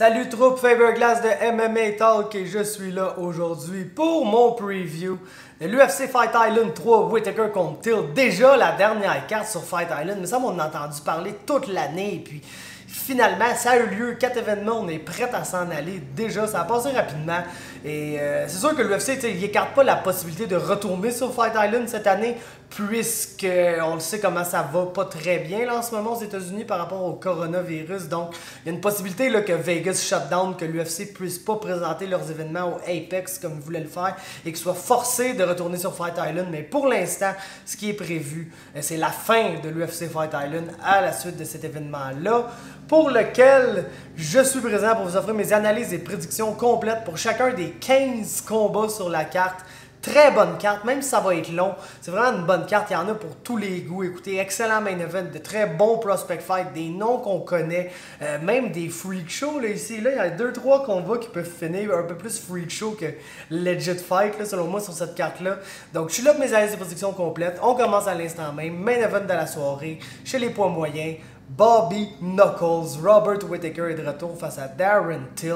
Salut troupe Faberglass de MMA Talk et je suis là aujourd'hui pour mon preview de l'UFC Fight Island 3 Whittaker contre Till. Déjà la dernière carte sur Fight Island, mais ça on en a entendu parler toute l'année et puis finalement ça a eu lieu, 4 événements, on est prêt à s'en aller. Déjà ça a passé rapidement et c'est sûr que l'UFC il n'écarte pas la possibilité de retourner sur Fight Island cette année puisque on le sait comment ça va pas très bien là, en ce moment aux États-Unis par rapport au coronavirus. Donc il y a une possibilité là, que Vegas shut down, que l'UFC puisse pas présenter leurs événements au Apex comme ils voulaient le faire et qu'ils soient forcés de retourner sur Fight Island. Mais pour l'instant, ce qui est prévu, c'est la fin de l'UFC Fight Island à la suite de cet événement-là, pour lequel je suis présent pour vous offrir mes analyses et prédictions complètes pour chacun des 15 combats sur la carte. Très bonne carte, même si ça va être long, c'est vraiment une bonne carte, il y en a pour tous les goûts. Écoutez, excellent main event, de très bons prospect fight, des noms qu'on connaît, même des freak shows là, ici, là, il y a 2-3 combats qui peuvent finir un peu plus freak show que legit fight, là, selon moi, sur cette carte-là. Donc, je suis là pour mes analyses et prédictions complètes, on commence à l'instant même, main event de la soirée, chez les poids moyens, Bobby Knuckles, Robert Whittaker est de retour face à Darren Till,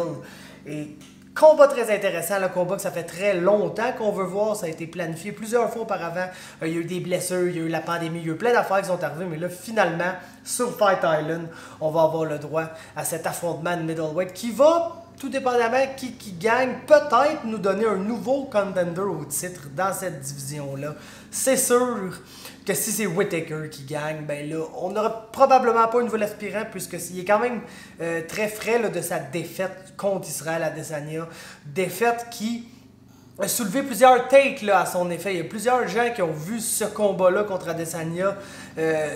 et combat très intéressant, le combat que ça fait très longtemps qu'on veut voir, ça a été planifié plusieurs fois auparavant, il y a eu des blessures, il y a eu la pandémie, il y a eu plein d'affaires qui sont arrivées, mais là finalement, sur Fight Island, on va avoir le droit à cet affrontement de middleweight qui va, tout dépendamment qui gagne, peut-être nous donner un nouveau contender au titre dans cette division-là. C'est sûr que si c'est Whittaker qui gagne, ben là, on n'aura probablement pas un nouvel aspirant puisqu'il est quand même très frais là, de sa défaite contre Israel Adesanya. Défaite qui a soulevé plusieurs takes là, à son effet. Il y a plusieurs gens qui ont vu ce combat-là contre Adesanya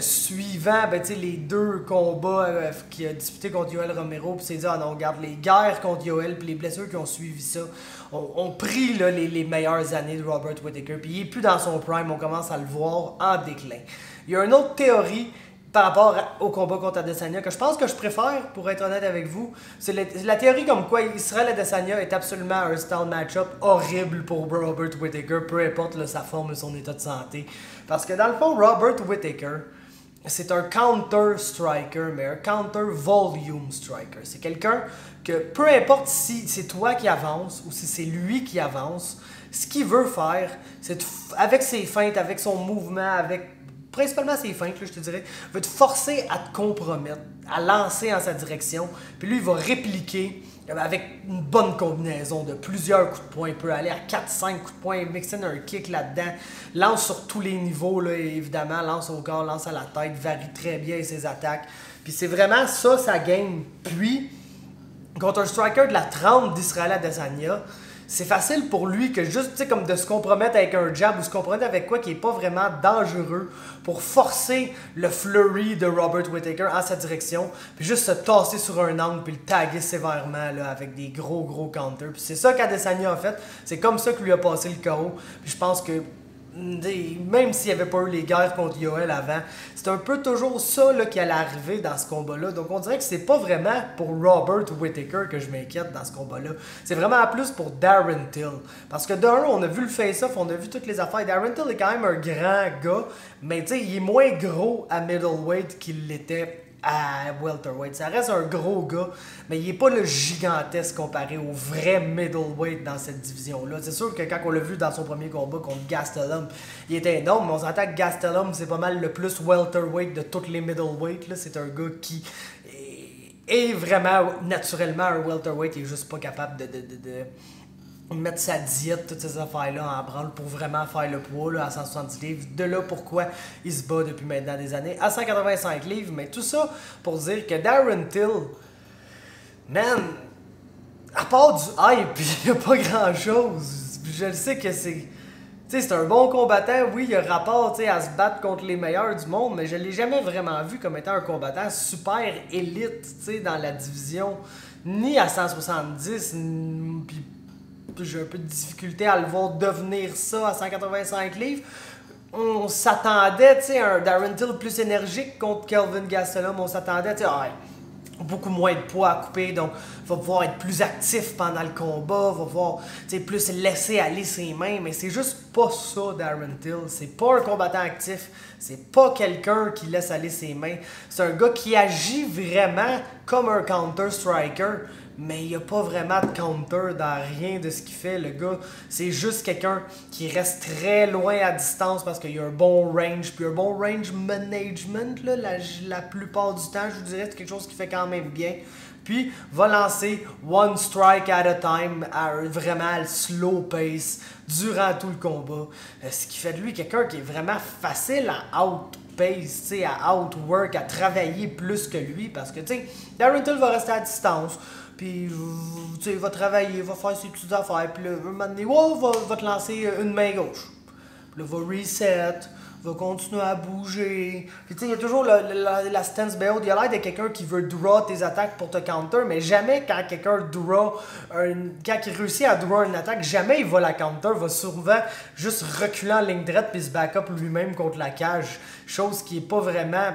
suivant les deux combats qu'il a disputés contre Yoel Romero. Puis c'est dit, ah non, regarde, les guerres contre Yoel puis les blessures qui ont suivi ça ont pris là, les meilleures années de Robert Whittaker. Puis il n'est plus dans son prime, on commence à le voir en déclin. Il y a une autre théorie par rapport au combat contre Adesanya, que je pense que je préfère, pour être honnête avec vous, c'est la théorie comme quoi Israel Adesanya est absolument un style match-up horrible pour Robert Whittaker, peu importe là, sa forme et son état de santé. Parce que dans le fond, Robert Whittaker, c'est un counter-striker, mais un counter-volume striker. C'est quelqu'un que, peu importe si c'est toi qui avances ou si c'est lui qui avance, ce qu'il veut faire, c'est avec ses feintes, avec son mouvement, avec principalement ses feintes, là, je te dirais, va te forcer à te compromettre, à lancer en sa direction. Puis lui, il va répliquer avec une bonne combinaison de plusieurs coups de poing. Il peut aller à 4-5 coups de poing, mixer un kick là-dedans. Lance sur tous les niveaux, là, évidemment. Lance au corps, lance à la tête, varie très bien ses attaques. Puis c'est vraiment ça, sa game. Puis, contre un striker de la 30 d'Israel Adesanya, c'est facile pour lui que juste, comme de se compromettre avec un jab ou se compromettre avec quoi qui n'est pas vraiment dangereux pour forcer le flurry de Robert Whittaker en sa direction, puis juste se tasser sur un angle puis le taguer sévèrement là, avec des gros counters. Puis c'est ça qu'Adesanya a fait, c'est comme ça que lui a passé le KO. Puis je pense que même s'il n'y avait pas eu les guerres contre Yoel avant, c'est un peu toujours ça là, qui allait arriver dans ce combat-là. Donc on dirait que c'est pas vraiment pour Robert Whittaker que je m'inquiète dans ce combat-là. C'est vraiment plus pour Darren Till. Parce que d'un, on a vu le face-off, on a vu toutes les affaires. Darren Till est quand même un grand gars, mais il est moins gros à middleweight qu'il l'était à welterweight. Ça reste un gros gars, mais il n'est pas le gigantesque comparé au vrai middleweight dans cette division-là. C'est sûr que quand on l'a vu dans son premier combat contre Gastelum, il était énorme, mais on s'entend que Gastelum, c'est pas mal le plus welterweight de tous les middleweight. C'est un gars qui est vraiment naturellement un welterweight, il est juste pas capable de mettre sa diète, toutes ces affaires-là en branle pour vraiment faire le poids là, à 170 livres. De là pourquoi il se bat depuis maintenant des années à 185 livres. Mais tout ça pour dire que Darren Till, man, à part du hype, il n'y a pas grand-chose. Je le sais que c'est un bon combattant, oui, il a rapport à se battre contre les meilleurs du monde, mais je ne l'ai jamais vraiment vu comme étant un combattant super élite dans la division, ni à 170, puis j'ai un peu de difficulté à le voir devenir ça à 185 livres. On s'attendait, à un Darren Till plus énergique contre Kelvin Gastelum. On s'attendait, beaucoup moins de poids à couper, donc va pouvoir être plus actif pendant le combat, va pouvoir plus laisser aller ses mains, mais c'est juste pas ça Darren Till. C'est pas un combattant actif, c'est pas quelqu'un qui laisse aller ses mains. C'est un gars qui agit vraiment comme un counter-striker, mais il n'y a pas vraiment de counter dans rien de ce qu'il fait. Le gars, c'est juste quelqu'un qui reste très loin à distance parce qu'il y a un bon range, puis un bon range management, là, la plupart du temps, je vous dirais, c'est quelque chose qui fait quand même bien. Puis va lancer one strike at a time à vraiment slow pace durant tout le combat. Ce qui fait de lui quelqu'un qui est vraiment facile à outpace, à outwork, à travailler plus que lui. Parce que Darren Till va rester à distance. Puis, il va travailler, il va faire ses petites affaires. Puis là, un moment donné, va te lancer une main gauche. Puis là, va reset. Va continuer à bouger. Puis tu sais, il y a toujours la stance build. Il a l'air de quelqu'un qui veut draw tes attaques pour te counter, mais jamais quand quelqu'un quand il réussit à draw une attaque, jamais il va la counter. Il va souvent juste reculer en ligne droite puis se back up lui-même contre la cage. Chose qui est pas vraiment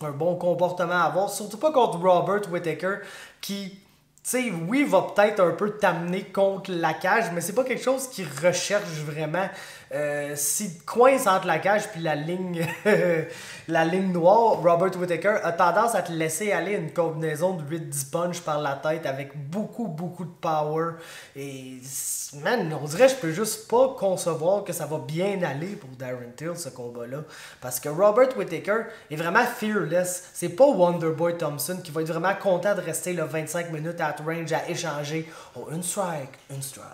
un bon comportement à avoir. Surtout pas contre Robert Whittaker qui... Tu sais, oui, va peut-être un peu t'amener contre la cage, mais c'est pas quelque chose qu'il recherche vraiment. S'il coince entre la cage puis la ligne la ligne noire, Robert Whittaker a tendance à te laisser aller une combinaison de 8-10 punch par la tête avec beaucoup de power. Et man, on dirait que je peux juste pas concevoir que ça va bien aller pour Darren Till, ce combat-là. Parce que Robert Whittaker est vraiment fearless. C'est pas Wonderboy Thompson qui va être vraiment content de rester là, 25 minutes at range à échanger. Oh, une strike, une strike.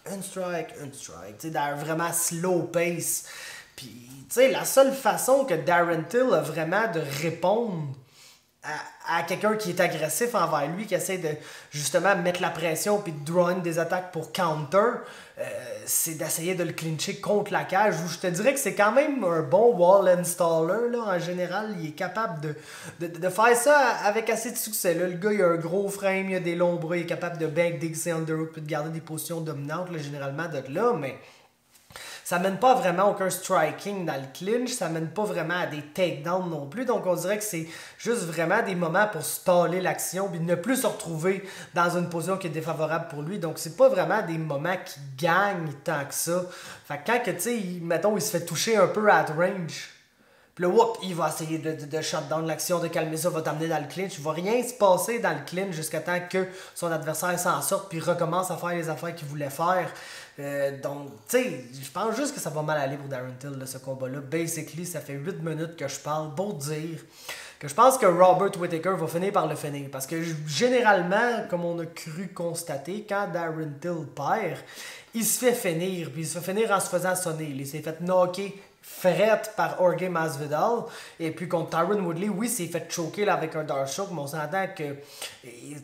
Un strike, un strike, tu sais, dans vraiment slow pace. Puis, tu sais, la seule façon que Darren Till a vraiment de répondre à quelqu'un qui est agressif envers lui, qui essaie de justement mettre la pression puis de drawing des attaques pour counter, c'est d'essayer de le clincher contre la cage. Où je te dirais que c'est quand même un bon wall installer, là, en général. Il est capable de faire ça avec assez de succès. Là. Le gars, il a un gros frame, il a des longs bras, il est capable de back dig ses underhooks puis de garder des positions dominantes, là, généralement, de là, mais... Ça mène pas vraiment aucun striking dans le clinch, ça mène pas vraiment à des takedowns non plus, donc on dirait que c'est juste vraiment des moments pour staller l'action puis ne plus se retrouver dans une position qui est défavorable pour lui, donc c'est pas vraiment des moments qui gagnent tant que ça. Fait que quand que, tu sais, mettons, il se fait toucher un peu at range, puis là, whoop, il va essayer de shutdown l'action, de calmer ça, va t'amener dans le clinch. Il va rien se passer dans le clinch jusqu'à temps que son adversaire s'en sorte puis recommence à faire les affaires qu'il voulait faire. Donc, tu sais, je pense juste que ça va mal aller pour Darren Till, là, ce combat-là. Basically, ça fait 8 minutes que je parle pour dire que je pense que Robert Whittaker va finir par le finir. Parce que généralement, comme on a cru constater, quand Darren Till perd, il se fait finir. Puis il se fait finir en se faisant sonner. Il s'est fait knocker frette par Jorge Masvidal. Et puis contre Tyron Woodley, oui, s'est fait choquer là, avec un dark choke, mais on s'entend que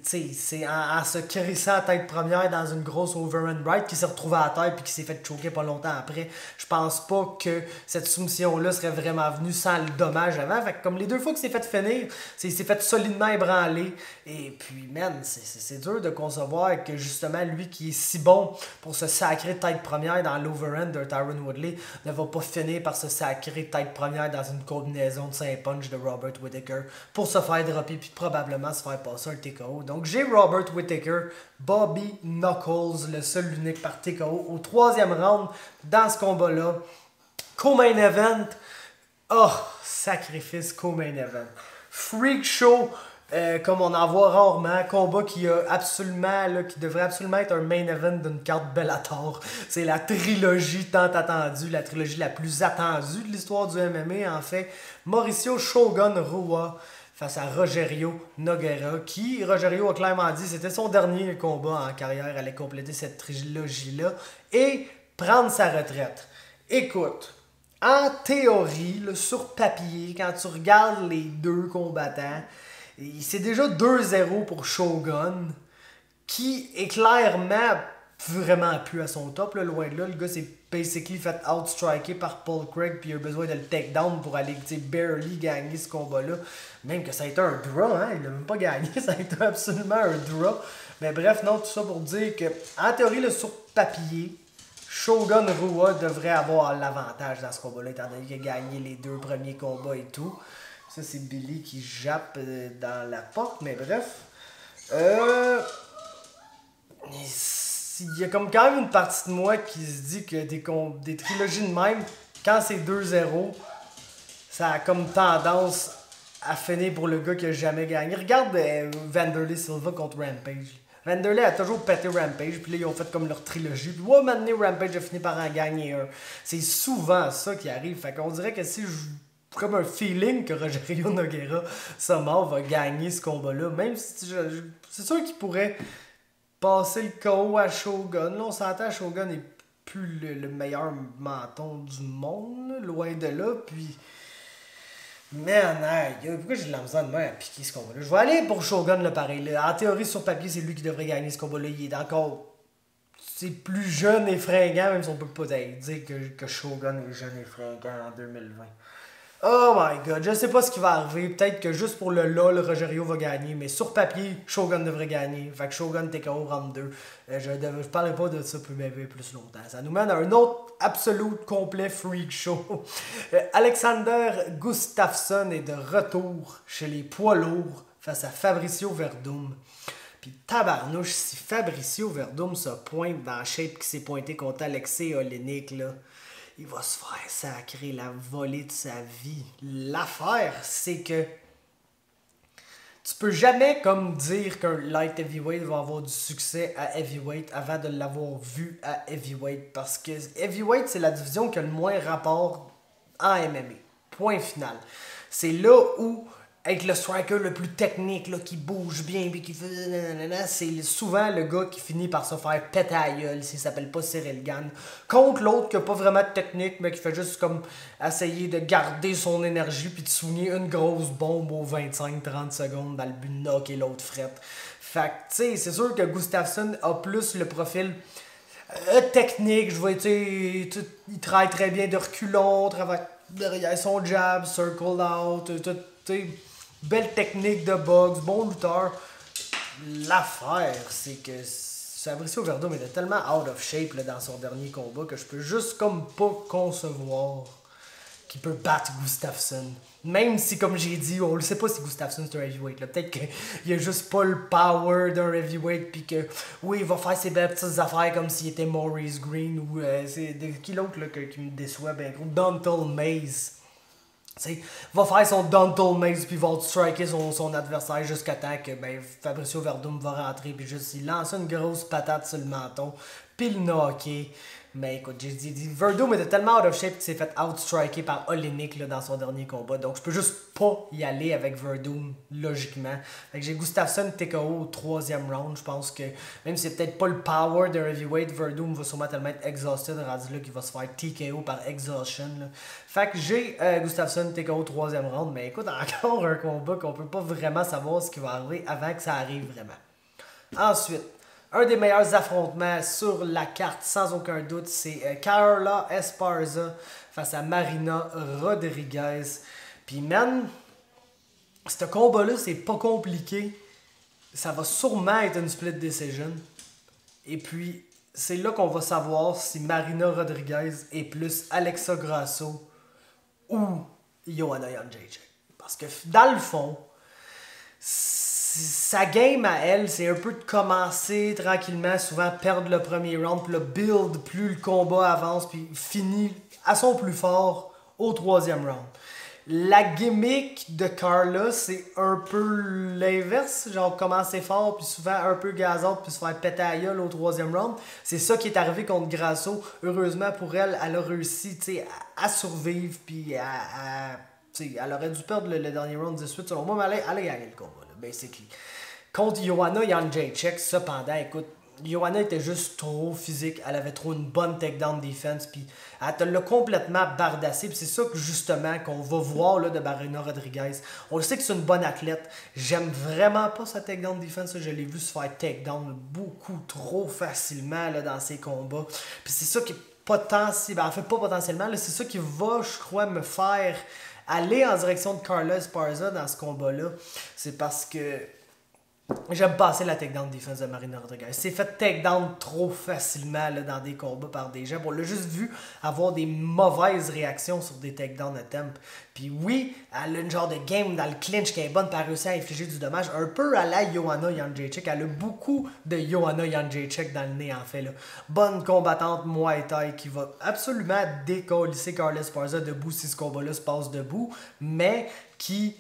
c'est en se crissant tête première dans une grosse overhand right qui s'est retrouvé à terre puis qui s'est fait choquer pas longtemps après. Je pense pas que cette soumission-là serait vraiment venue sans le dommage avant. Fait que comme les deux fois qu'il s'est fait finir, il s'est fait solidement ébranler. Et puis, man, c'est dur de concevoir que justement, lui qui est si bon pour se sacrer tête première dans l'overhand de Tyron Woodley ne va pas finir par se sacrer tête première dans une combinaison de 5 punch de Robert Whittaker pour se faire dropper puis probablement se faire passer un TKO. Donc j'ai Robert Whittaker, Bobby Knuckles, le seul l'unique par TKO au 3e round dans ce combat-là. Co-main event. Oh, sacrifice co-main event. Freak show. Comme on en voit rarement, combat qui devrait absolument être un main event d'une carte Bellator. C'est la trilogie tant attendue, la trilogie la plus attendue de l'histoire du MMA en fait. Mauricio Shogun Rua face à Rogerio Nogueira, qui, Rogerio a clairement dit, c'était son dernier combat en carrière, allait compléter cette trilogie-là et prendre sa retraite. Écoute, en théorie, là, sur papier, quand tu regardes les deux combattants, c'est déjà 2-0 pour Shogun, qui est clairement vraiment plus à son top, là, loin de là. Le gars s'est basically fait outstriker par Paul Craig, puis il a besoin de le take down pour aller barely gagner ce combat-là. Même que ça a été un draw, hein? Il n'a même pas gagné, ça a été absolument un draw. Mais bref, non, tout ça pour dire que, en théorie, là, sur papier, Shogun Rua devrait avoir l'avantage dans ce combat-là, étant donné qu'il a gagné les 2 premiers combats et tout. Ça, c'est Billy qui jappe dans la porte, mais bref. Il y a comme quand même une partie de moi qui se dit que des trilogies de même, quand c'est 2-0, ça a comme tendance à finir pour le gars qui a jamais gagné. Regarde Vanderlei Silva contre Rampage. Vanderlei a toujours pété Rampage, puis là ils ont fait comme leur trilogie. Puis ouais, maintenant Rampage a fini par en gagner un. C'est souvent ça qui arrive. Fait qu'on dirait que si je comme un feeling que Rogerio Nogueira Samar va gagner ce combat-là. Même si c'est sûr qu'il pourrait passer le KO à Shogun. Là, on s'entend, Shogun est plus le meilleur menton du monde, là, loin de là. Puis, man, pourquoi j'ai de la misère de main à piquer ce combat-là? Je vais aller pour Shogun, là, pareil. Là. En théorie, sur papier, c'est lui qui devrait gagner ce combat-là. Il est encore plus jeune et fringant, même si on peut pas dire que Shogun est jeune et fringant en 2020. Oh my god, je sais pas ce qui va arriver. Peut-être que juste pour le LOL, Rogerio va gagner. Mais sur papier, Shogun devrait gagner. Fait que Shogun TKO round 2. Je parlerai pas de ça plus longtemps. Ça nous mène à un autre absolute complet freak show. Alexander Gustafsson est de retour chez les poids lourds face à Fabricio Werdum. Puis tabarnouche, si Fabricio Werdum se pointe dans la shape qui s'est pointé contre Alexei Oleinik, là, il va se faire sacrer la volée de sa vie. L'affaire, c'est que tu peux jamais comme dire qu'un light heavyweight va avoir du succès à heavyweight avant de l'avoir vu à heavyweight. Parce que heavyweight, c'est la division qui a le moins rapport en MMA. Point final. C'est là où être le striker le plus technique, là, qui bouge bien, puis qui fait... C'est souvent le gars qui finit par se faire péter à la gueule, s'il s'appelle pas Cyril Gane. Contre l'autre qui a pas vraiment de technique, mais qui fait juste comme essayer de garder son énergie, puis de soigner une grosse bombe aux 25-30 secondes dans le but de knocker l'autre frette. Fait que, tu sais, c'est sûr que Gustafsson a plus le profil technique, je vois, tu sais, il travaille très bien de reculons, travaille derrière son jab, circle out, tu sais, belle technique de boxe, bon lutteur. L'affaire, c'est que Fabricio Werdum était tellement out of shape là, dans son dernier combat que je peux juste comme pas concevoir qu'il peut battre Gustafsson. Même si, comme j'ai dit, on ne sait pas si Gustafsson c'est un heavyweight. Peut-être qu'il a juste pas le power d'un heavyweight, puis que, oui, il va faire ses belles petites affaires comme s'il était Maurice Green ou c'est qui l'autre qui me déçoit, ben gros, Dontal Maze. T'sais, va faire son Dontal Maze puis va striker son adversaire jusqu'à temps que Fabricio Werdum va rentrer puis juste il lance une grosse patate sur le menton puis le knocker. Mais écoute, j'ai dit Werdum était tellement out of shape qu'il s'est fait outstriker par Oleinik là, dans son dernier combat. Donc je peux juste pas y aller avec Werdum logiquement. Fait que j'ai Gustafsson TKO au 3e round. Je pense que même si c'est peut-être pas le power d'un heavyweight, Werdum va sûrement tellement être exhausted rendu là qu'il va se faire TKO par exhaustion. Là. Fait que j'ai Gustafsson TKO au 3e round. Mais écoute, encore un combat qu'on peut pas vraiment savoir ce qui va arriver avant que ça arrive vraiment. Ensuite, un des meilleurs affrontements sur la carte, sans aucun doute, c'est Carla Esparza face à Marina Rodriguez. Puis, man, ce combat-là, c'est pas compliqué. Ça va sûrement être une split decision. Et puis, c'est là qu'on va savoir si Marina Rodriguez est plus Alexa Grasso ou Joanna Jędrzejczyk. Parce que, dans le fond, sa game à elle, c'est un peu de commencer tranquillement, souvent perdre le premier round, puis le build, plus le combat avance, puis finit à son plus fort au 3e round. La gimmick de Carla, c'est un peu l'inverse, genre commencer fort, puis souvent un peu gazante, puis se faire péter à gueule au 3e round. C'est ça qui est arrivé contre Grasso. Heureusement pour elle, elle a réussi à survivre, puis elle aurait dû perdre le dernier round 18 selon moi, mais elle a gagné le combat, là, basically. Contre Joanna Jędrzejczyk, cependant, écoute, Joanna était juste trop physique, elle avait trop une bonne takedown defense, puis elle te l'a complètement bardassé, puis c'est ça que justement qu'on va voir là, de Marina Rodriguez. On le sait que c'est une bonne athlète, j'aime vraiment pas sa takedown defense, je l'ai vu se faire takedown beaucoup trop facilement là, dans ses combats, puis c'est ça qui est potentiellement, en fait pas potentiellement, c'est ça qui va, je crois, me faire aller en direction de Carla Esparza dans ce combat-là, c'est parce que j'aime pas assez la takedown defense de Marina Rodriguez. Elle s'est fait takedown trop facilement là, dans des combats par des gens. On l'a juste vu avoir des mauvaises réactions sur des takedown attempts. Puis oui, elle a une genre de game dans le clinch qui est bonne pour réussir à infliger du dommage. Un peu à la Joanna Jędrzejczyk. Elle a beaucoup de Joanna Jędrzejczyk dans le nez en fait. Là. Bonne combattante Muay Thai qui va absolument décollisser Carla Esparza debout si ce combat-là se passe debout. Mais qui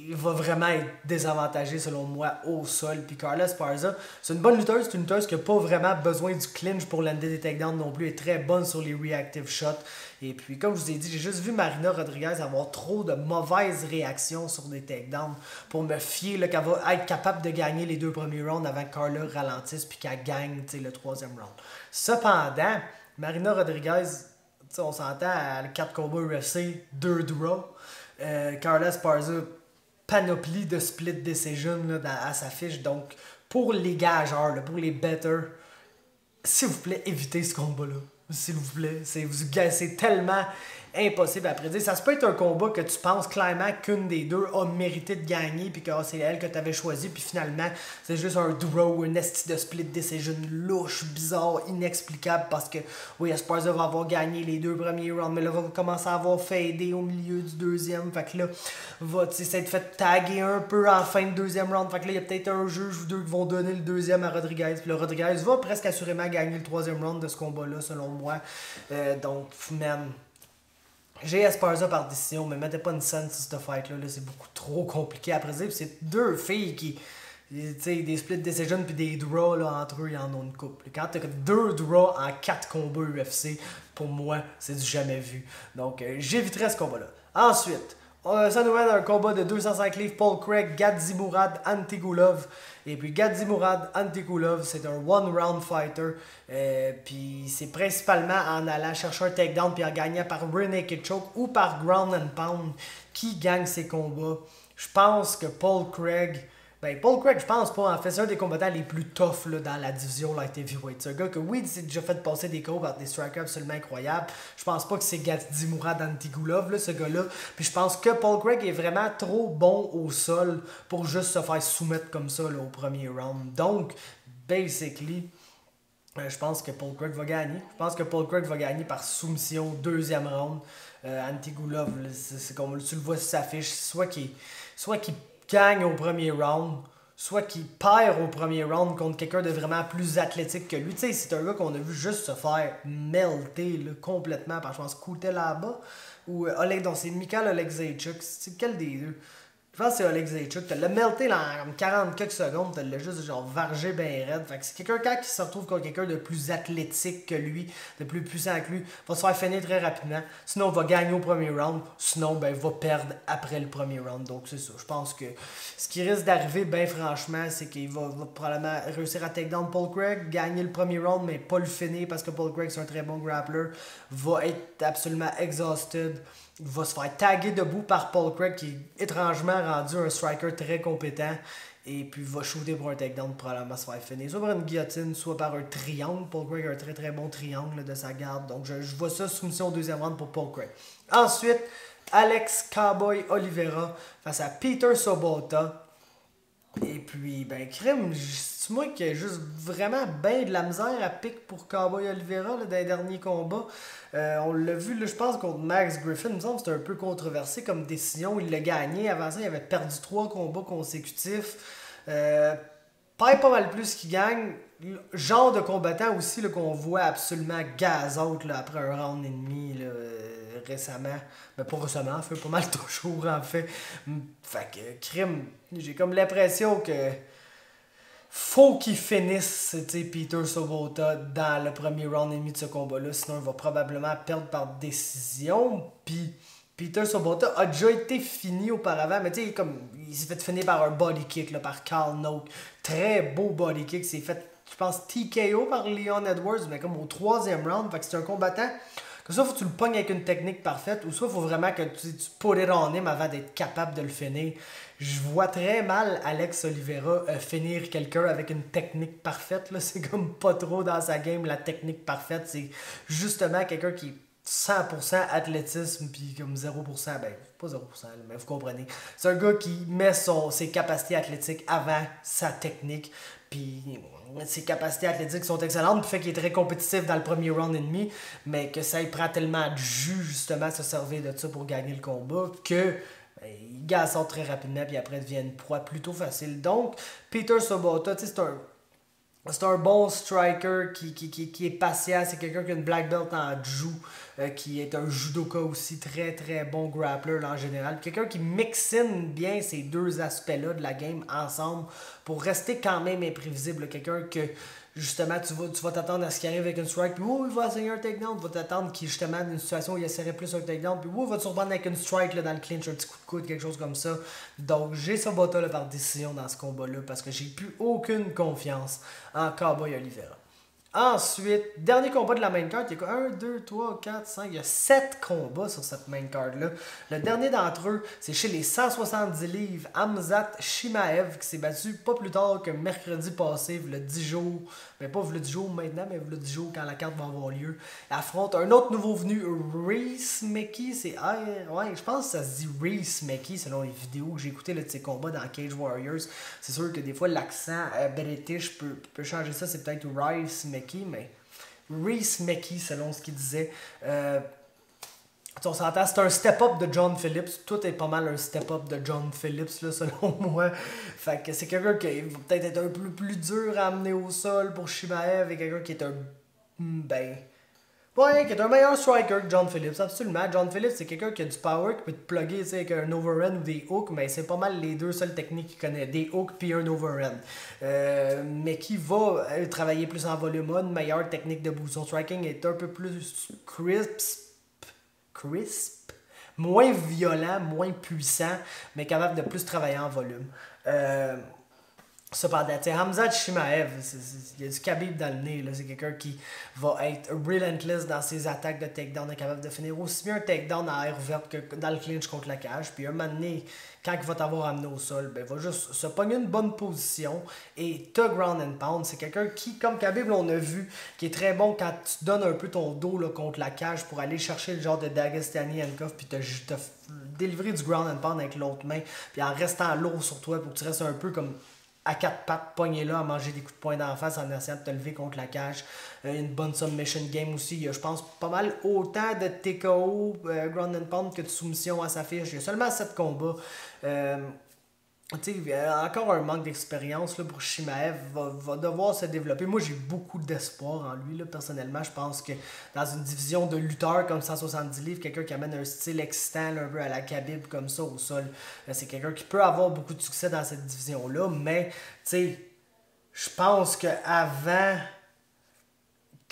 il va vraiment être désavantagé selon moi au sol. Puis Carla Esparza, c'est une bonne lutteuse, c'est une lutteuse qui n'a pas vraiment besoin du clinch pour lander des takedowns non plus, elle est très bonne sur les reactive shots. Et puis comme je vous ai dit, j'ai juste vu Marina Rodriguez avoir trop de mauvaises réactions sur des takedowns pour me fier qu'elle va être capable de gagner les 2 premiers rounds avant que Carla ralentisse puis qu'elle gagne le 3e round. Cependant, Marina Rodriguez, on s'entend à 4 combats UFC, 2 draws. Carla Esparza, panoplie de split decision à sa fiche. Donc, pour les gageurs, là, pour les betters, s'il vous plaît, évitez ce combat-là. S'il vous plaît. C'est tellement impossible à prédire. Ça se peut être un combat que tu penses clairement qu'une des deux a mérité de gagner, puis que c'est elle que tu avais choisi, puis finalement, c'est juste un draw, une esti de split decision louche, bizarre, inexplicable, parce que, oui, Esparza va avoir gagné les 2 premiers rounds, mais là, va commencer à avoir fadé au milieu du 2e, fait que là, va s'être fait taguer un peu en fin de 2e round, fait que là, il y a peut-être un juge ou 2 qui vont donner le 2e à Rodriguez, puis le Rodriguez va presque assurément gagner le 3e round de ce combat-là, selon moi. Donc, man, j'ai Esparza par décision, mais mettez pas une scène sur cette fight-là, c'est beaucoup trop compliqué à prédire. C'est 2 filles qui, tu sais, des split decisions puis des draws, là, entre eux, ils en ont une couple. Quand t'as 2 draws en 4 combats UFC, pour moi, c'est du jamais vu. Donc, j'éviterai ce combat-là. Ensuite, ça nous mène à un combat de 205 livres, Paul Craig, Gadzhimurad Antigulov. Et puis Gadzhimurad Antigulov, c'est un one-round fighter. Puis c'est principalement en allant chercher un takedown puis en gagnant par rear naked choke ou par ground and pound qui gagne ses combats. Je pense que Paul Craig, je pense pas, en fait, c'est un des combattants les plus tough là, dans la division light heavyweight. C'est un gars que, oui, il s'est déjà fait passer des combats par des strikers absolument incroyables. Je pense pas que c'est Gadzhimurad Antigulov, là, ce gars-là. Puis je pense que Paul Craig est vraiment trop bon au sol pour juste se faire soumettre comme ça là, au premier round. Donc, basically, je pense que Paul Craig va gagner. Je pense que Paul Craig va gagner par soumission, 2e round. Antigulov, c'est comme tu le vois sur sa fiche, soit qu'il gagne au premier round, soit qu'il perd au premier round contre quelqu'un de vraiment plus athlétique que lui. Tu sais, c'est un gars qu'on a vu juste se faire melter là, complètement par, je pense, Kutelaba ou donc c'est Mikhail Oleksiejczuk. C'est quel des deux? Je pense que c'est Oleksiejczuk. Tu l'as melté là, en 40 quelques secondes, tu l'as juste genre vargé bien raide. Fait que c'est quelqu'un qui se retrouve contre quelqu'un de plus athlétique que lui, de plus puissant que lui, va se faire finir très rapidement. Sinon, il va gagner au premier round. Sinon, il va perdre après le premier round. Donc, c'est ça. Je pense que ce qui risque d'arriver, franchement, c'est qu'il va probablement réussir à take down Paul Craig, gagner le premier round, mais pas le finir parce que Paul Craig, c'est un très bon grappler. Va être absolument exhausted. Il va se faire taguer debout par Paul Craig qui est étrangement rendu un striker très compétent. Et puis il va shooter pour un takedown, probablement se faire finir. Soit par une guillotine, soit par un triangle. Paul Craig a un très très bon triangle de sa garde. Donc je vois ça soumission au 2e round pour Paul Craig. Ensuite, Alex Cowboy Oliveira face à Peter Sobota. Et puis, crime, c'est moi qui ai juste vraiment bien de la misère à pique pour Cowboy Oliveira là, dans les derniers combats. On l'a vu, là, je pense, contre Max Griffin. Il me semble que c'était un peu controversé comme décision. Il l'a gagné. Avant ça, il avait perdu 3 combats consécutifs. Perd pas mal plus qu'il gagne. Genre de combattant aussi là, qu'on voit absolument gazote là, après un round et demi là, récemment. Mais pas récemment, fait pas mal toujours en fait. Fait que crime, j'ai comme l'impression que faut qu'il finisse Peter Sobota dans le premier round et demi de ce combat-là. Sinon, il va probablement perdre par décision. Puis Peter Sobota a déjà été fini auparavant, mais tu sais, comme il s'est fait finir par un body kick là, par Carl Noak. Très beau body kick. C'est fait, je pense, TKO par Leon Edwards, mais comme au 3e round. Fait que c'est un combattant que soit faut que tu le pognes avec une technique parfaite, ou soit il faut vraiment que tu put it on him avant d'être capable de le finir. Je vois très mal Alex Oliveira finir quelqu'un avec une technique parfaite. Là. C'est comme pas trop dans sa game la technique parfaite. C'est justement quelqu'un qui est 100% athlétisme puis comme 0%, pas 0%, mais vous comprenez. C'est un gars qui met ses capacités athlétiques avant sa technique. Puis ses capacités athlétiques sont excellentes, puis fait qu'il est très compétitif dans le premier round et demi, mais que ça il prend tellement de jus justement à se servir de ça pour gagner le combat que il gagne très rapidement puis après devient une proie plutôt facile. Donc Peter Sobota, c'est un C'est un bon striker qui est patient. C'est quelqu'un qui a une black belt en jiu, qui est un judoka aussi, très très bon grappler là, en général. Quelqu'un qui mixine bien ces deux aspects-là de la game ensemble pour rester quand même imprévisible. Quelqu'un que justement tu vas t'attendre à ce qu'il arrive avec une strike, puis il va essayer un takedown. Tu vas t'attendre qu'il justement dans une situation où il essaierait plus un takedown, puis il va te surprendre avec une strike là, dans le clinch, un petit coup de coude, quelque chose comme ça. Donc j'ai Sabota là, par décision dans ce combat-là parce que j'ai plus aucune confiance en Cowboy Oliveira. Ensuite, dernier combat de la main card, il y a quoi? 1, 2, 3, 4, 5, il y a 7 combats sur cette main card-là. Le dernier d'entre eux, c'est chez les 170 livres, Khamzat Chimaev, qui s'est battu pas plus tard que mercredi passé, le 10 jours, mais pas le 10 jours maintenant, mais le 10 jours quand la carte va avoir lieu. Il affronte un autre nouveau venu, Reese Mickey, ouais, je pense que ça se dit Reese Mickey selon les vidéos que j'ai écoutées de ses combats dans Cage Warriors. C'est sûr que des fois l'accent british peut changer ça, c'est peut-être Reese Mickey, mais Reese Mickey selon ce qu'il disait. On s'entend, c'est un step-up de John Phillips. Tout est pas mal un step-up de John Phillips, là, selon moi. Fait que c'est quelqu'un qui va peut-être être un peu plus dur à amener au sol pour Chimaev et quelqu'un qui est qui est un meilleur striker que John Phillips, absolument. John Phillips, c'est quelqu'un qui a du power, qui peut te plugger avec un overhand ou des hooks, mais c'est pas mal les deux seules techniques qu'il connaît, des hooks puis un overhand. Mais qui va travailler plus en volume, une meilleure technique de boost. Son striking est un peu plus crisp, moins violent, moins puissant, mais capable de plus travailler en volume. Cependant, Khamzat Chimaev, il y a du Khabib dans le nez. C'est quelqu'un qui va être relentless dans ses attaques de takedown, est capable de finir aussi bien un takedown à air ouverte que dans le clinch contre la cage. Puis un moment donné, quand il va t'avoir amené au sol, il va juste se pogner une bonne position et te ground and pound. C'est quelqu'un qui, comme Khabib, on a vu, qui est très bon quand tu donnes un peu ton dos là, contre la cage pour aller chercher le genre de Dagestani handcuff puis te délivrer du ground and pound avec l'autre main, puis en restant lourd sur toi pour que tu restes un peu comme à quatre pattes, pogné là, à manger des coups de poing d'en face en essayant de te lever contre la cage. Une bonne submission game aussi. Il y a, je pense, pas mal autant de TKO, ground and pound que de soumission à sa fiche. Il y a seulement 7 combats. Encore un manque d'expérience pour Chimaev, va devoir se développer. Moi, j'ai beaucoup d'espoir en lui. Là, personnellement, je pense que dans une division de lutteurs comme 170 livres, quelqu'un qui amène un style excitant là, un peu à la Khabib comme ça au sol, c'est quelqu'un qui peut avoir beaucoup de succès dans cette division-là. Mais, je pense qu'avant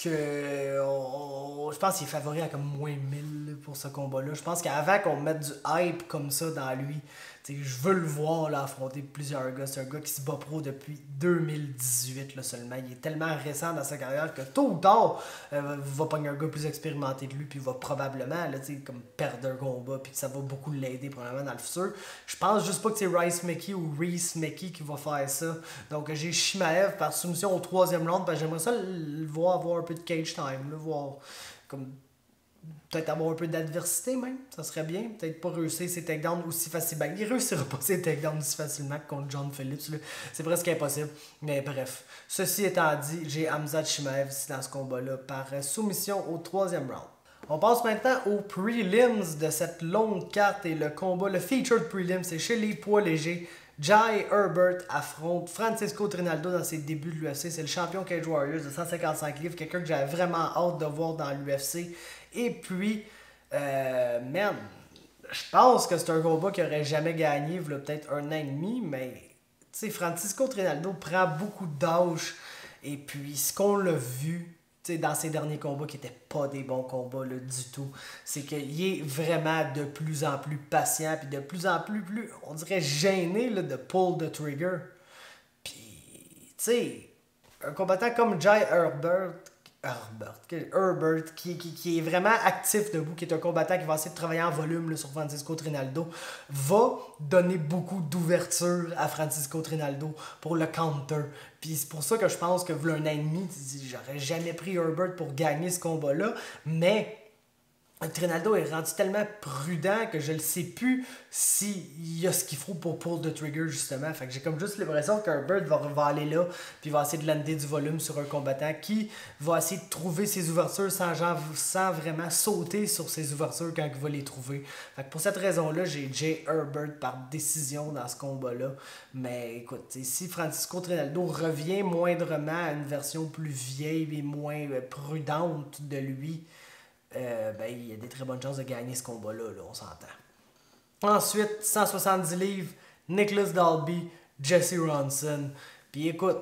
je pense qu'il est favori à comme moins 1000 pour ce combat-là. Je pense qu'avant qu'on mette du hype comme ça dans lui, je veux le voir là, affronter plusieurs gars. C'est un gars qui se bat pro depuis 2018 là, seulement. Il est tellement récent dans sa carrière que tôt ou tard, va pogner un gars plus expérimenté de lui, puis il va probablement là, comme perdre un combat, puis que ça va beaucoup l'aider probablement dans le futur. Je pense juste pas que c'est Reese Mickey qui va faire ça. Donc j'ai Chimaev par soumission au 3e round, parce que j'aimerais ça le voir avoir un peu de cage time, le voir comme peut-être avoir un peu d'adversité même, ça serait bien. Peut-être pas réussir ses takedowns aussi facilement. Il réussira pas ses takedowns aussi facilement que contre John Phillips. Là. C'est presque impossible. Mais bref. Ceci étant dit, j'ai Khamzat Chimaev ici dans ce combat-là par soumission au 3e round. On passe maintenant aux prelims de cette longue carte et le combat, le featured prelim, c'est chez les poids légers. Jai Herbert affronte Francisco Trinaldo dans ses débuts de l'UFC. C'est le champion Cage Warriors de 155 livres. Quelqu'un que j'avais vraiment hâte de voir dans l'UFC. Et puis, je pense que c'est un combat qu'il n'aurait jamais gagné, il y a peut-être 1 an et demi, mais Francisco Trinaldo prend beaucoup d'âge. Et puis, ce qu'on l'a vu dans ses derniers combats, qui n'étaient pas des bons combats là, du tout, c'est qu'il est vraiment de plus en plus patient, puis de plus en plus, on dirait, gêné là, de pull the trigger. Puis, un combattant comme Jai Herbert, qui est vraiment actif debout, qui est un combattant qui va essayer de travailler en volume là, sur Francisco Trinaldo, va donner beaucoup d'ouverture à Francisco Trinaldo pour le counter. Puis c'est pour ça que je pense que v'là 1 an et demi, j'aurais jamais pris Herbert pour gagner ce combat-là, mais Trinaldo est rendu tellement prudent que je ne sais plus s'il y a ce qu'il faut pour pull the trigger, justement. Fait que j'ai comme juste l'impression qu'Herbert va aller là, puis va essayer de lander du volume sur un combattant qui va essayer de trouver ses ouvertures sans vraiment sauter sur ses ouvertures quand il va les trouver. Fait que pour cette raison-là, j'ai Jay Herbert par décision dans ce combat-là. Mais écoute, si Francisco Trinaldo revient moindrement à une version plus vieille et moins prudente de lui, ben, il y a des très bonnes chances de gagner ce combat-là, là, on s'entend. Ensuite, 170 livres, Nicholas Dalby, Jesse Ronson. Puis écoute,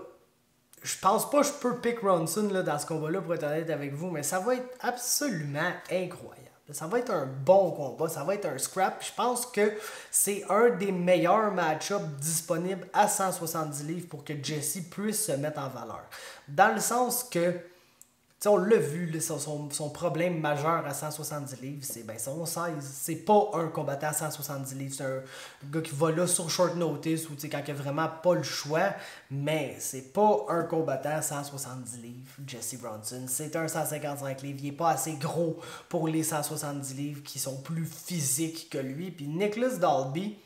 je pense pas que je peux pick Ronson là, dans ce combat-là, pour être honnête avec vous, mais ça va être absolument incroyable. Ça va être un bon combat, ça va être un scrap. Je pense que c'est un des meilleurs match-ups disponibles à 170 livres pour que Jesse puisse se mettre en valeur. Dans le sens que, on l'a vu, là, son problème majeur à 170 livres, c'est ben, son size. C'est pas un combattant à 170 livres. C'est un gars qui va là sur short notice ou quand il a vraiment pas le choix. Mais c'est pas un combattant à 170 livres, Jesse Ronson. C'est un 155 livres. Il est pas assez gros pour les 170 livres qui sont plus physiques que lui. Puis Nicholas Dalby,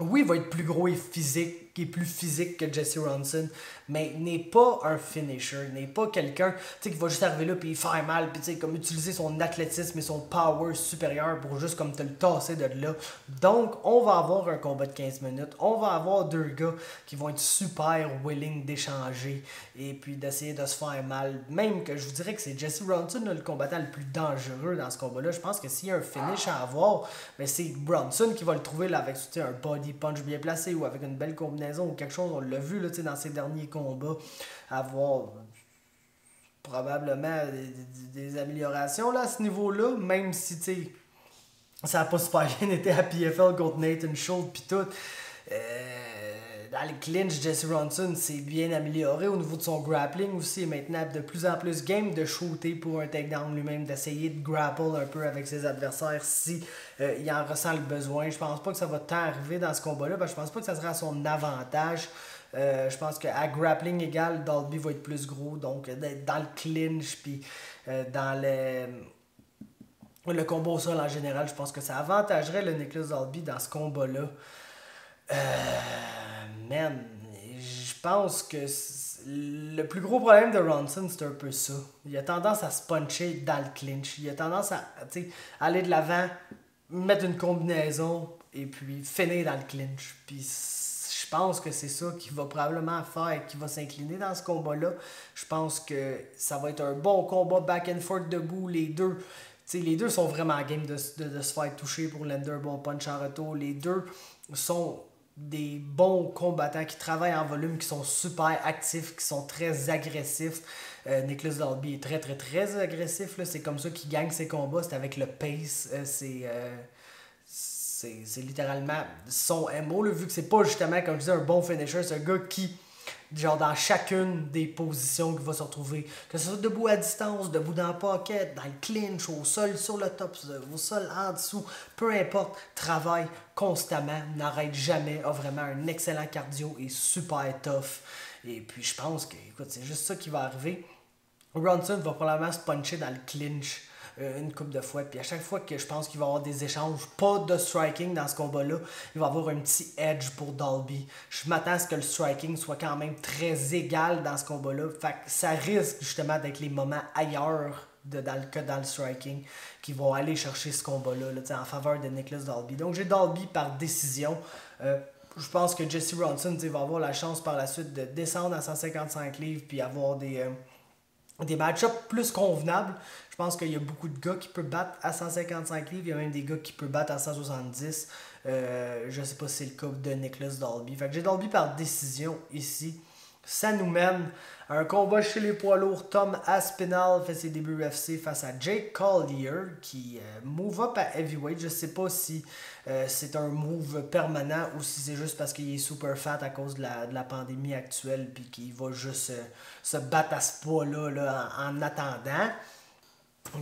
oui, il va être plus gros et physique, qui est plus physique que Jesse Ronson, mais n'est pas un finisher, n'est pas quelqu'un qui va juste arriver là et faire mal, puis comme utiliser son athlétisme et son power supérieur pour juste comme te le tasser de là. Donc, on va avoir un combat de 15 minutes, on va avoir deux gars qui vont être super willing d'échanger et puis d'essayer de se faire mal. Même que je vous dirais que c'est Jesse Ronson le combattant le plus dangereux dans ce combat-là. Je pense que s'il y a un finish à avoir, ben c'est Ronson qui va le trouver là, avec un body punch bien placé ou avec une belle combinaison ou quelque chose. On l'a vu là, dans ses derniers combats avoir probablement des améliorations là, à ce niveau-là, même si ça n'a pas super bien été à PFL contre Nathan Schultz pis tout. Dans les clinch, Jesse Ronson s'est bien amélioré au niveau de son grappling aussi. Maintenant, de plus en plus game de shooter pour un takedown lui-même, d'essayer de grapple un peu avec ses adversaires si il en ressent le besoin. Je pense pas que ça va tant arriver dans ce combat-là, parce que je pense pas que ça sera à son avantage. Je pense qu'à grappling égal, Dalby va être plus gros. Donc, dans le clinch, puis dans le combat au sol en général, je pense que ça avantagerait le Nicholas Dalby dans ce combat-là. Man, je pense que le plus gros problème de Ronson, c'est un peu ça. Il a tendance à se puncher dans le clinch. Il a tendance à aller de l'avant, mettre une combinaison et puis finir dans le clinch. Puis je pense que c'est ça qu'il va probablement faire et qu'il va s'incliner dans ce combat-là. Je pense que ça va être un bon combat back and forth debout. Les deux sont vraiment game de se faire toucher pour lander un bon punch en retour. Les deux sont des bons combattants qui travaillent en volume, qui sont super actifs, qui sont très agressifs. Nicholas Dalby est très très très agressif. Là. C'est comme ça qu'il gagne ses combats. C'est avec le pace. C'est littéralement son MO. Là, vu que c'est pas justement, comme je disais, un bon finisher. C'est un gars qui, genre dans chacune des positions qu'il va se retrouver, que ce soit debout à distance, debout dans le pocket, dans le clinch, au sol, sur le top, au sol en dessous, peu importe, travaille constamment, n'arrête jamais, a vraiment un excellent cardio et super tough. Et puis je pense que, écoute, c'est juste ça qui va arriver. Ronson va probablement se puncher dans le clinch une couple de fois. Puis à chaque fois que je pense qu'il va y avoir des échanges, pas de striking dans ce combat-là, il va y avoir un petit edge pour Dalby. Je m'attends à ce que le striking soit quand même très égal dans ce combat-là. Fait que ça risque justement d'être les moments ailleurs que dans le striking qui vont aller chercher ce combat-là là, en faveur de Nicholas Dalby. Donc j'ai Dalby par décision. Je pense que Jesse Ronson va avoir la chance par la suite de descendre à 155 livres puis avoir des match-ups plus convenables. Je pense qu'il y a beaucoup de gars qui peuvent battre à 155 livres. Il y a même des gars qui peuvent battre à 170. Je sais pas si c'est le cas de Nicholas Dalby. Fait que j'ai Dalby par décision ici. Ça nous mène à un combat chez les poids lourds. Tom Aspinall fait ses débuts UFC face à Jake Collier qui move up à heavyweight. Je sais pas si c'est un move permanent ou si c'est juste parce qu'il est super fat à cause de la pandémie actuelle puis qu'il va juste se battre à ce poids-là là, en attendant. Tu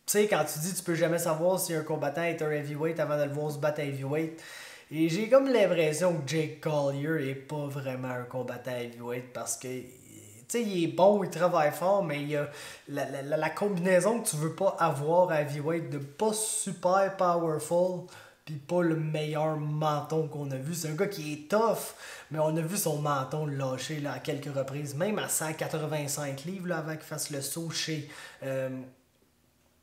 sais, quand tu dis tu peux jamais savoir si un combattant est un heavyweight avant de le voir se battre à heavyweight. Et j'ai comme l'impression que Jake Collier est pas vraiment un combattant heavyweight parce que, tu sais, il est bon, il travaille fort, mais il y a la combinaison que tu veux pas avoir à heavyweight de pas super powerful, puis pas le meilleur menton qu'on a vu. C'est un gars qui est tough, mais on a vu son menton lâcher là, à quelques reprises, même à 185 livres là, avant qu'il fasse le saut chez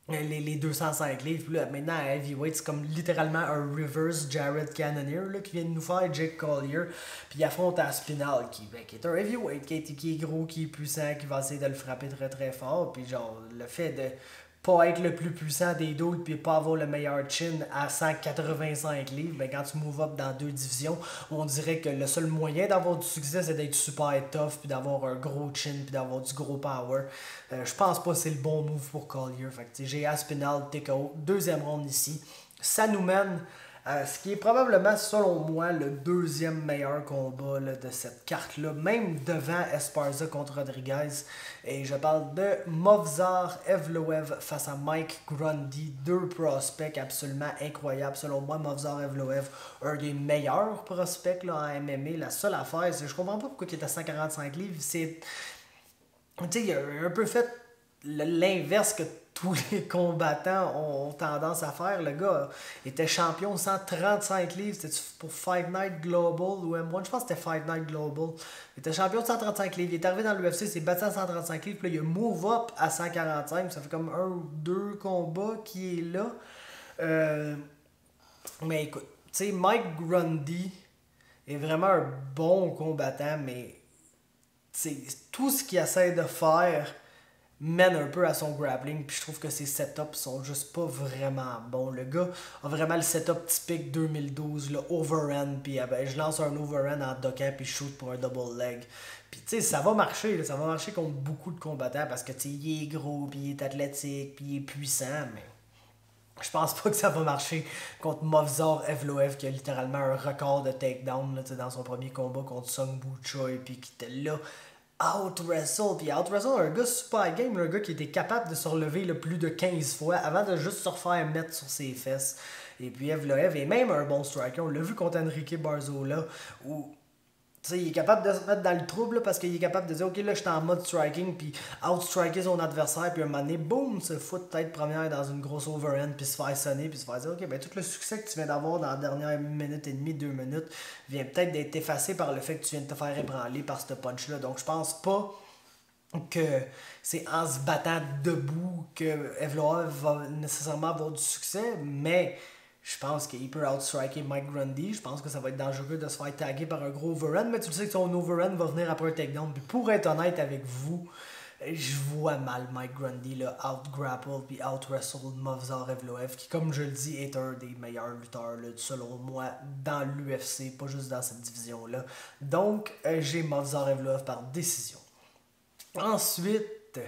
les 205 livres. Puis là, maintenant, à heavyweight, c'est comme littéralement un reverse Jared Cannonier là, qui vient de nous faire Jake Collier. Puis il affronte Aspinall, qui est un heavyweight, qui est gros, qui est puissant, qui va essayer de le frapper très très fort. Puis genre, le fait de pas être le plus puissant des deux puis pas avoir le meilleur chin à 185 livres, ben quand tu move up dans deux divisions, on dirait que le seul moyen d'avoir du succès, c'est d'être super tough, puis d'avoir un gros chin, puis d'avoir du gros power. Je pense pas que c'est le bon move pour Collier. Fait que j'ai Aspinall, TKO, deuxième ronde ici. Ça nous mène à ce qui est probablement, selon moi, le deuxième meilleur combat là, de cette carte-là, même devant Esparza contre Rodriguez. Et je parle de Movsar Evloev face à Mike Grundy, deux prospects absolument incroyables. Selon moi, Movsar Evloev, un des meilleurs prospects là, en MMA. La seule affaire, c'est que je comprends pas pourquoi il est à 145 livres. C'est, tu sais, il a un peu fait l'inverse que tous les combattants ont tendance à faire. Le gars était champion 135 livres. C'était pour Fight Night Global ou M1. Je pense que c'était Fight Night Global. Il était champion de 135 livres. Il est arrivé dans l'UFC, il s'est battu à 135 livres. Puis là, il a move up à 145. Ça fait comme un ou deux combats qui est là. Mais écoute, tu sais, Mike Grundy est vraiment un bon combattant, mais tout ce qu'il essaie de faire mène un peu à son grappling, puis je trouve que ses setups sont juste pas vraiment bons. Le gars a vraiment le setup typique 2012, le overhand, puis je lance un overhand en dockant, puis je shoot pour un double leg. Puis tu sais, ça va marcher, là, ça va marcher contre beaucoup de combattants, parce que tu sais, il est gros, puis il est athlétique, puis il est puissant, mais je pense pas que ça va marcher contre Movsar Evloev, qui a littéralement un record de takedown là, dans son premier combat contre Sung Woo Choi, puis qui était là out-wrestle. Puis out-wrestle, un gars super game, un gars qui était capable de se relever là, plus de 15 fois avant de juste se refaire mettre sur ses fesses. Et puis Evloev est même un bon striker. On l'a vu contre Enrique Barzola, où il est capable de se mettre dans le trouble là, parce qu'il est capable de dire ok là je suis en mode striking puis out-striker son adversaire puis un moment donné boum se fout tête première dans une grosse overhand puis se faire sonner puis se faire dire ok ben tout le succès que tu viens d'avoir dans la dernière minute et demie, 2 minutes vient peut-être d'être effacé par le fait que tu viens de te faire ébranler par ce punch là. Donc je pense pas que c'est en se battant debout que Evloev va nécessairement avoir du succès, mais je pense qu'il peut outstriker Mike Grundy. Je pense que ça va être dangereux de se faire taguer par un gros overhand, mais tu sais que son overhand va venir après un takedown. Puis pour être honnête avec vous, je vois mal Mike Grundy là, out-grapple puis out-wrestle Movsar Evloev, qui, comme je le dis, est un des meilleurs lutteurs, là, selon moi, dans l'UFC, pas juste dans cette division-là. Donc, j'ai Movsar Evloev par décision. Ensuite,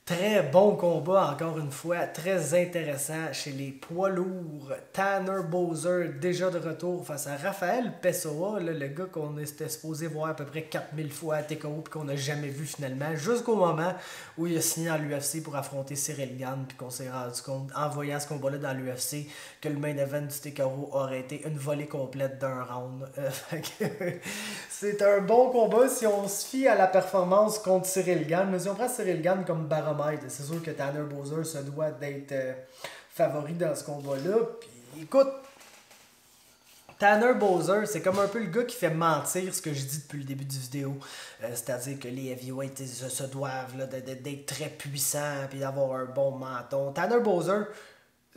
très bon combat, encore une fois, très intéressant chez les poids lourds. Tanner Boser, déjà de retour face à Rafael Pessoa, là, le gars qu'on était supposé voir à peu près 4000 fois à TKO et qu'on n'a jamais vu finalement, jusqu'au moment où il a signé à l'UFC pour affronter Cyril Gane, puis qu'on s'est rendu compte, en voyant ce combat-là dans l'UFC, que le main event du TKO aurait été une volée complète d'un round. C'est un bon combat si on se fie à la performance contre Cyril Gane. Mais si on prend Cyril Gane comme baromètre, c'est sûr que Tanner Boser se doit d'être favori dans ce combat-là. Puis écoute, Tanner Boser, c'est comme un peu le gars qui fait mentir ce que je dis depuis le début du vidéo. C'est-à-dire que les heavyweights se doivent là, d'être très puissants et d'avoir un bon menton. Tanner Boser,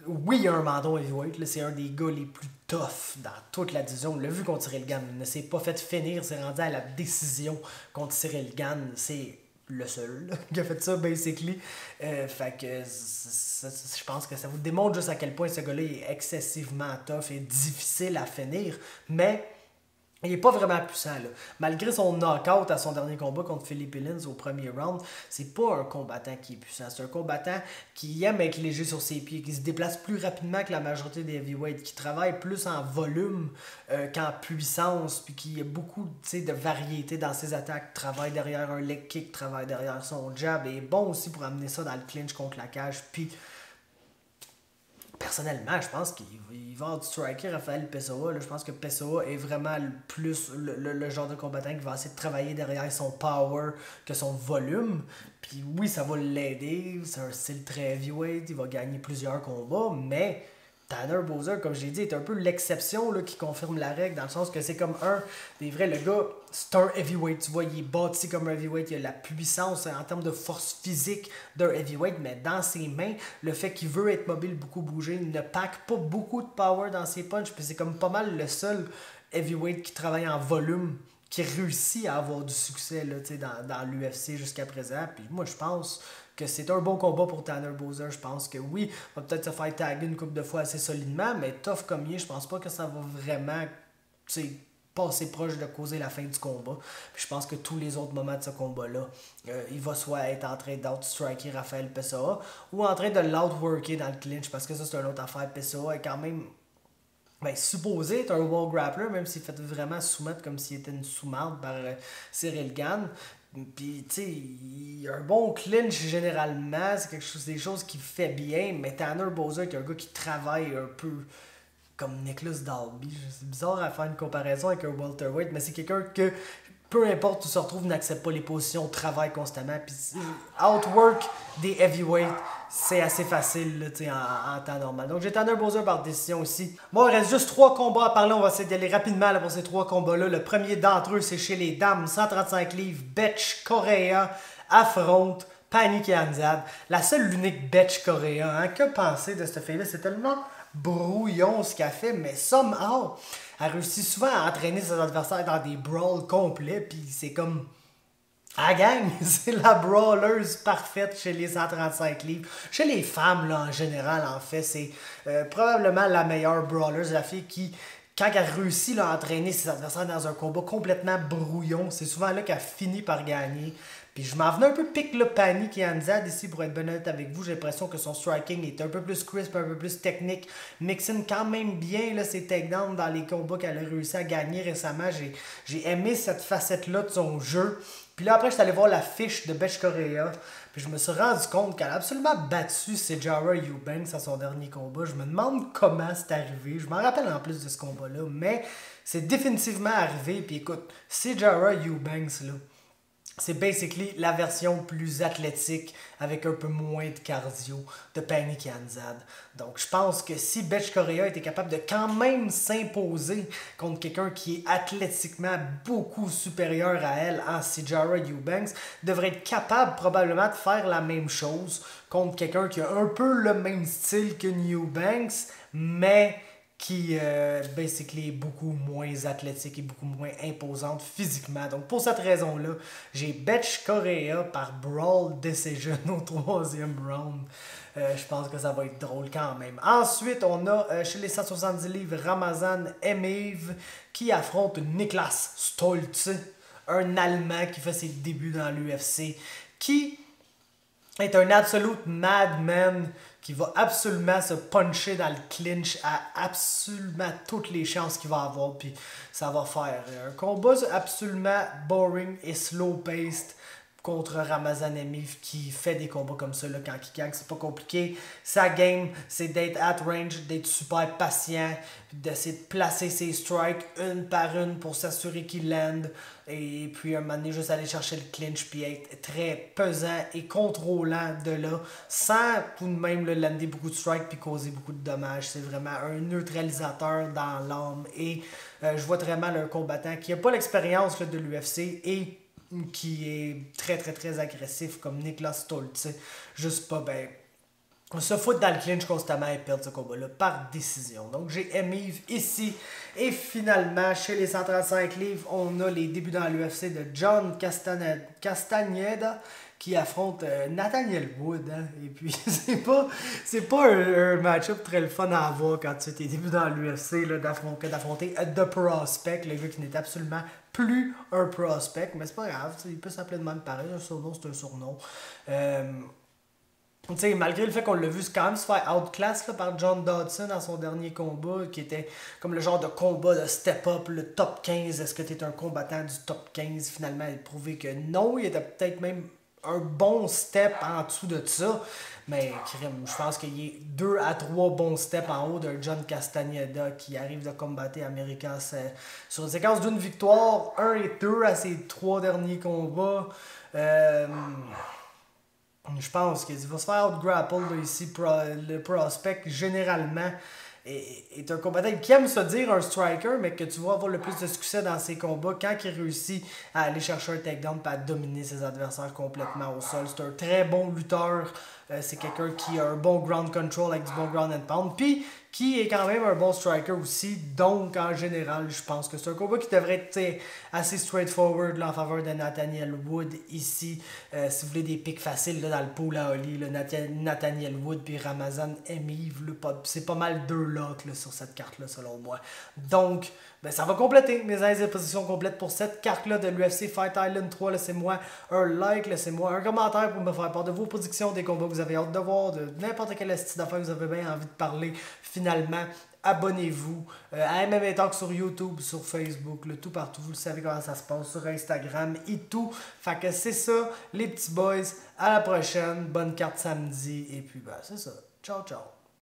oui, il a un menton heavyweight. C'est un des gars les plus tough dans toute la division. On l'a vu contre Cyril Gane. Il ne s'est pas fait finir. C'est rendu à la décision contre Cyril Gane. C'est le seul là, qui a fait ça, basically. Fait que je pense que ça vous démontre juste à quel point ce gars-là est excessivement tough et difficile à finir. Mais il n'est pas vraiment puissant, là. Malgré son knockout à son dernier combat contre Philippe Lins au premier round, c'est pas un combattant qui est puissant. C'est un combattant qui aime être léger sur ses pieds, qui se déplace plus rapidement que la majorité des heavyweights, qui travaille plus en volume qu'en puissance, puis qui a beaucoup de variété dans ses attaques. Travaille derrière un leg kick, travaille derrière son jab, et est bon aussi pour amener ça dans le clinch contre la cage, puis personnellement, je pense qu'il va outstriker Rafael Pessoa. Là. Je pense que Pessoa est vraiment le genre de combattant qui va essayer de travailler derrière son power que son volume. Puis oui, ça va l'aider. C'est un style très heavyweight. Il va gagner plusieurs combats, mais Tanner Boser, comme j'ai dit, est un peu l'exception là, qui confirme la règle, dans le sens que c'est comme un des vrais. Le gars, c'est un heavyweight, tu vois, il est bâti comme un heavyweight, il a la puissance en termes de force physique d'un heavyweight, mais dans ses mains, le fait qu'il veut être mobile, beaucoup bouger, il ne pack pas beaucoup de power dans ses punches, puis c'est comme pas mal le seul heavyweight qui travaille en volume, qui réussit à avoir du succès là, dans l'UFC jusqu'à présent, puis moi je pense que c'est un bon combat pour Tanner Boser. Je pense que oui, on va peut-être se faire taguer une couple de fois assez solidement, mais tough comme il est, je pense pas que ça va vraiment passer proche de causer la fin du combat. Puis je pense que tous les autres moments de ce combat-là, il va soit être en train d'outstriker Rafael Pessoa ou en train de l'outworker dans le clinch, parce que ça c'est une autre affaire. Pessoa est quand même supposé être un wall grappler, même s'il fait vraiment soumettre comme s'il était une sous-marde par Cyril Gane. Puis, tu sais, il a un bon clinch généralement, c'est des choses qu'il fait bien, mais Tanner Boser est un gars qui travaille un peu comme Nicholas Dalby. C'est bizarre à faire une comparaison avec un welterweight, mais c'est quelqu'un que, peu importe où il se retrouve, n'accepte pas les positions, travaille constamment. Puis, outwork des heavyweights, c'est assez facile là, en temps normal. Donc j'ai Tanner Boser par décision ici. Bon, il reste juste 3 combats à parler. On va essayer d'aller rapidement là, pour ces 3 combats-là. Le premier d'entre eux, c'est chez les dames. 135 livres. Betch Correa affronte Pannie Kianzad. La seule, l'unique Betch Correa. Hein? Que penser de cette fille-là? C'est tellement brouillon ce qu'elle fait, mais somehow, elle réussit souvent à entraîner ses adversaires dans des brawls complets. Puis c'est comme... Ah gang, c'est la brawleuse parfaite chez les 135 livres. Chez les femmes, là, en général, en fait, c'est probablement la meilleure brawleuse. La fille qui, quand elle réussit là, à entraîner ses adversaires dans un combat complètement brouillon, c'est souvent là qu'elle finit par gagner. Puis je m'en venais un peu pique le Pannie Kianzad ici, pour être ben honnête avec vous. J'ai l'impression que son striking est un peu plus crisp, un peu plus technique. Mixing quand même bien là, ses takedowns dans les combats qu'elle a réussi à gagner récemment. J'ai aimé cette facette-là de son jeu. Puis là, après, je suis allé voir la fiche de Betch Correa. Puis je me suis rendu compte qu'elle a absolument battu Sijara Eubanks à son dernier combat. Je me demande comment c'est arrivé. Je m'en rappelle en plus de ce combat-là. Mais c'est définitivement arrivé. Puis écoute, Sijara Eubanks, là, c'est basically la version plus athlétique avec un peu moins de cardio de Pannie Kianzad. Donc je pense que si Betch Correa était capable de quand même s'imposer contre quelqu'un qui est athlétiquement beaucoup supérieur à elle en Sijara Eubanks, devrait être capable probablement de faire la même chose contre quelqu'un qui a un peu le même style que Eubanks, mais qui basically est beaucoup moins athlétique et beaucoup moins imposante physiquement. Donc pour cette raison-là, j'ai Betch Correa par Brawl Decision au 3e round. Je pense que ça va être drôle quand même. Ensuite, on a chez les 170 livres Ramazan Emeev qui affronte Niklas Stoltze, un Allemand qui fait ses débuts dans l'UFC, qui est un absolute madman qui va absolument se puncher dans le clinch à absolument toutes les chances qu'il va avoir. Puis ça va faire un combat absolument boring et slow-paced contre Ramazan Emeev qui fait des combats comme ça là, quand il gagne. C'est pas compliqué. Sa game, c'est d'être at range, d'être super patient, d'essayer de placer ses strikes une par une pour s'assurer qu'il land. Et puis à un moment donné, juste aller chercher le clinch puis être très pesant et contrôlant de là, sans tout de même le lander beaucoup de strikes puis causer beaucoup de dommages. C'est vraiment un neutralisateur dans l'âme. Et je vois vraiment là, un combattant qui n'a pas l'expérience de l'UFC et qui est très très très agressif comme Niklas Stoltze. Juste pas se foutre dans le clinch constamment et perdre ce combat-là par décision. Donc j'ai Emeev ici. Et finalement, chez les 135 livres, on a les débuts dans l'UFC de John Castañeda qui affronte Nathaniel Wood. Hein? Et puis, c'est pas un match-up très le fun à avoir quand tu fais tes débuts dans l'UFC d'affronter The Prospect, le gars qui n'est absolument plus un prospect. Mais c'est pas grave, il peut s'appeler de même pareil. Un surnom, c'est un surnom. T'sais, malgré le fait qu'on l'a vu quand même se faire outclass là, par John Dodson dans son dernier combat, qui était comme le genre de combat de step-up, le top 15, est-ce que tu es un combattant du top 15? Finalement, il a prouvé que non, il était peut-être même un bon step en dessous de ça. Mais je pense qu'il y a 2 à 3 bons steps en haut d'un John Castagneda qui arrive de combattre America sur une séquence d'une victoire, 1 et 2 à ses 3 derniers combats. Je pense qu'il va se faire out-grapple ici. Le prospect, généralement, est un combattant qui aime se dire un striker, mais que tu vas avoir le plus de succès dans ses combats quand il réussit à aller chercher un takedown et à dominer ses adversaires complètement au sol. C'est un très bon lutteur. C'est quelqu'un qui a un bon ground control avec du bon ground and pound. Puis qui est quand même un bon striker aussi. Donc, en général, je pense que c'est un combat qui devrait être assez straightforward là, en faveur de Nathaniel Wood ici. Si vous voulez des pics faciles là, dans le pool à Oli, Nathaniel Wood puis Ramazan Emeev, c'est pas mal deux locks là, sur cette carte-là, selon moi. Donc, ben, ça va compléter mes aises et positions complètes pour cette carte-là de l'UFC Fight Island 3. Laissez-moi un like, laissez-moi un commentaire pour me faire part de vos prédictions, des combats que vous avez hâte de voir, de n'importe quel style d'affaires que vous avez bien envie de parler. Finalement, abonnez-vous à MMA Talk sur YouTube, sur Facebook, le tout partout. Vous le savez comment ça se passe, sur Instagram et tout. Fait que c'est ça, les petits boys. À la prochaine. Bonne carte samedi. Et puis, ben, c'est ça. Ciao, ciao.